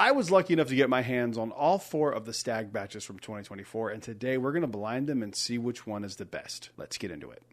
I was lucky enough to get my hands on all 4 of the Stagg batches from 2024, and today we're going to blind them and see which one is the best. Let's get into it.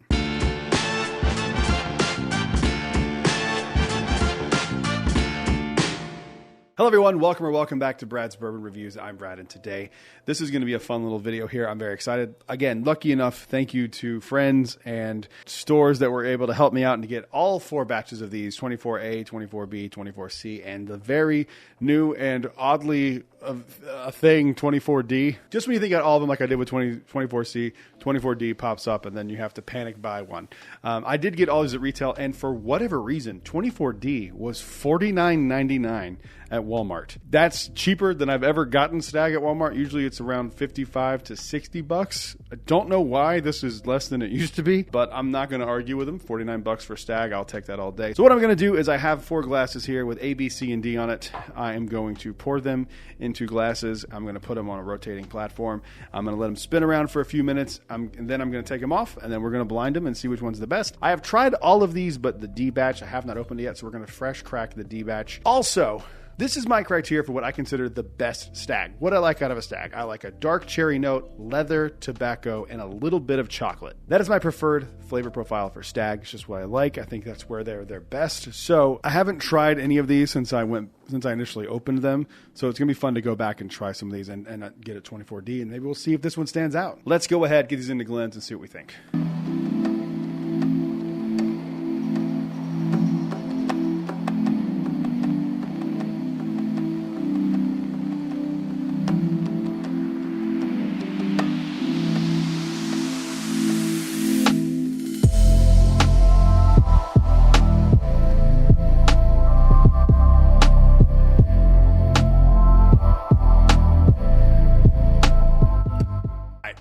Hello everyone, welcome back to Brad's Bourbon Reviews. I'm Brad, and today this is going to be a fun little video here. I'm very excited. Again, lucky enough, thank you to friends and stores that were able to help me out and to get all 4 batches of these, 24A, 24B, 24C, and the very new and oddly a thing, 24D. Just when you think about all of them like I did with 24C, 24D pops up and then you have to panic buy one. I did get all these at retail, and for whatever reason, 24D was $49.99 at Walmart. That's cheaper than I've ever gotten Stagg at Walmart. Usually it's around $55 to $60. I don't know why this is less than it used to be, but I'm not going to argue with them. $49 for Stagg, I'll take that all day. So what I'm going to do is I have 4 glasses here with A, B, C, and D on it. I am going to pour them into glasses. I'm going to put them on a rotating platform. I'm going to let them spin around for a few minutes, and then I'm going to take them off, and then we're going to blind them and see which one's the best. I have tried all of these, but the D batch I have not opened it yet, so we're going to fresh crack the D batch. Also, this is my criteria for what I consider the best Stagg. What I like out of a Stagg. I like a dark cherry note, leather, tobacco, and a little bit of chocolate. That is my preferred flavor profile for Stagg. It's just what I like. I think that's where they're best. So I haven't tried any of these since I initially opened them. So it's going to be fun to go back and try some of these and get a 24D, and maybe we'll see if this one stands out. Let's go ahead, get these into Glens, and see what we think.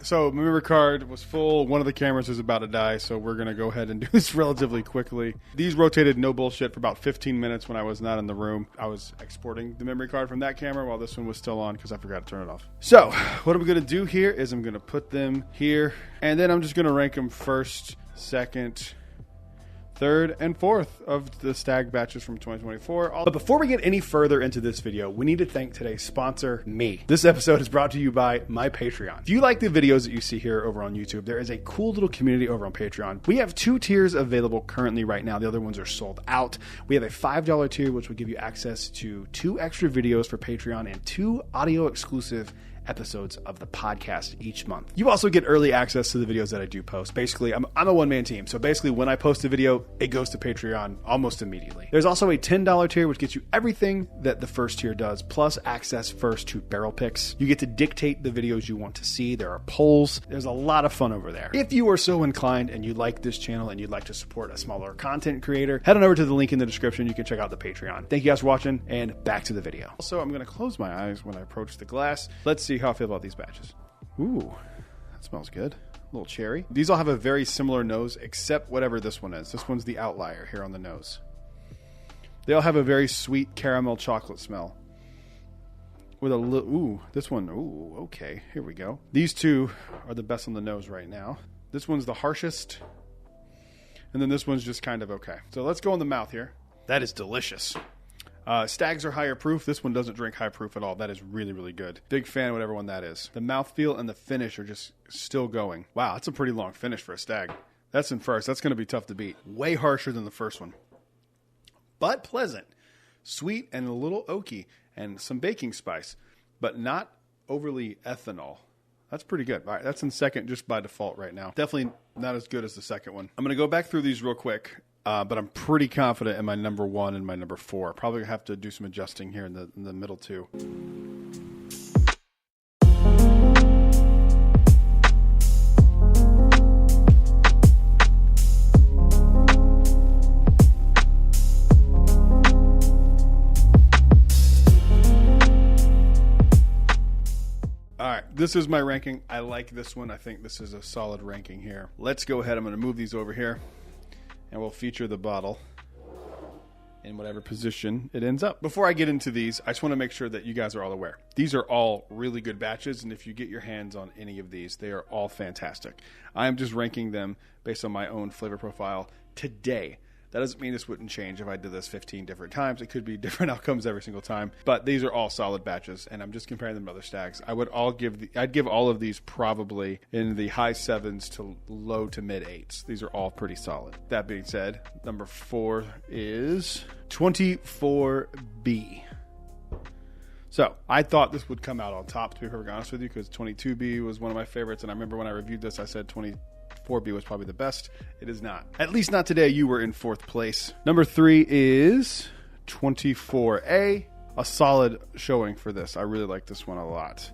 So my memory card was full. One of the cameras is about to die, so we're going to go ahead and do this relatively quickly. These rotated no bullshit for about 15 minutes when I was not in the room. I was exporting the memory card from that camera while this one was still on because I forgot to turn it off. So what I'm going to do here is I'm going to put them here, and then I'm just going to rank them first, second, third, and fourth of the Stagg batches from 2024. But before we get any further into this video, we need to thank today's sponsor, me. This episode is brought to you by my Patreon. If you like the videos that you see here over on YouTube, there is a cool little community over on Patreon. We have 2 tiers available currently right now. The other ones are sold out. We have a $5 tier, which will give you access to 2 extra videos for Patreon and 2 audio exclusive episodes of the podcast each month. You also get early access to the videos that I do post. Basically, I'm a one-man team, so basically when I post a video, it goes to Patreon almost immediately. There's also a $10 tier, which gets you everything that the first tier does, plus access first to barrel picks. You get to dictate the videos you want to see. There are polls. There's a lot of fun over there. If you are so inclined and you like this channel and you'd like to support a smaller content creator, head on over to the link in the description. You can check out the Patreon. Thank you guys for watching, and back to the video. Also, I'm going to close my eyes when I approach the glass. Let's see how I feel about these batches. Ooh, that smells good. A little cherry. These all have a very similar nose, except whatever this one is. This one's the outlier here on the nose. They all have a very sweet caramel chocolate smell. With a little, ooh, this one, ooh, okay, here we go. These 2 are the best on the nose right now. This one's the harshest, and then this one's just kind of okay. So let's go in the mouth here. That is delicious. Staggs are higher proof. This one doesn't drink high proof at all. That is really, really good. Big fan of whatever one that is. The mouthfeel and the finish are just still going. Wow, that's a pretty long finish for a Stagg. That's in first. That's going to be tough to beat. Way harsher than the first one. But pleasant. Sweet and a little oaky. And some baking spice. But not overly ethanol. That's pretty good. All right, that's in second just by default right now. Definitely not as good as the second one. I'm going to go back through these real quick. But I'm pretty confident in my number 1 and my number 4. Probably have to do some adjusting here in the middle too. All right, this is my ranking. I like this one. I think this is a solid ranking here. Let's go ahead. I'm going to move these over here. And we'll feature the bottle in whatever position it ends up. Before I get into these, I just want to make sure that you guys are all aware. These are all really good batches, and if you get your hands on any of these, they are all fantastic. I am just ranking them based on my own flavor profile today. That doesn't mean this wouldn't change if I did this 15 different times. It could be different outcomes every single time. But these are all solid batches, and I'm just comparing them to other stags. I'd give all of these probably in the high 7s to low to mid 8s. These are all pretty solid. That being said, number 4 is 24B. So I thought this would come out on top, to be perfectly honest with you, because 22B was one of my favorites. And I remember when I reviewed this, I said 24B was probably the best. It is not. At least not today. You were in 4th place. Number 3 is 24A. A solid showing for this. I really like this one a lot.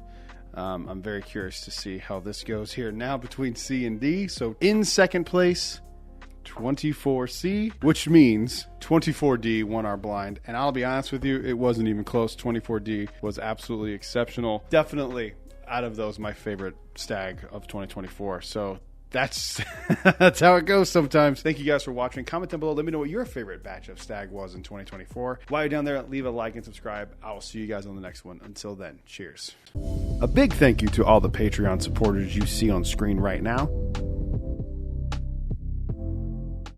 I'm very curious to see how this goes here now between C and D. So in 2nd place, 24C, which means 24D won our blind. And I'll be honest with you, it wasn't even close. 24D was absolutely exceptional. Definitely out of those, my favorite stag of 2024. So that's that's how it goes sometimes. Thank you guys for watching. Comment down below. Let me know what your favorite batch of stag was in 2024. While you're down there, leave a like and subscribe. I will see you guys on the next one. Until then, cheers. A big thank you to all the Patreon supporters you see on screen right now.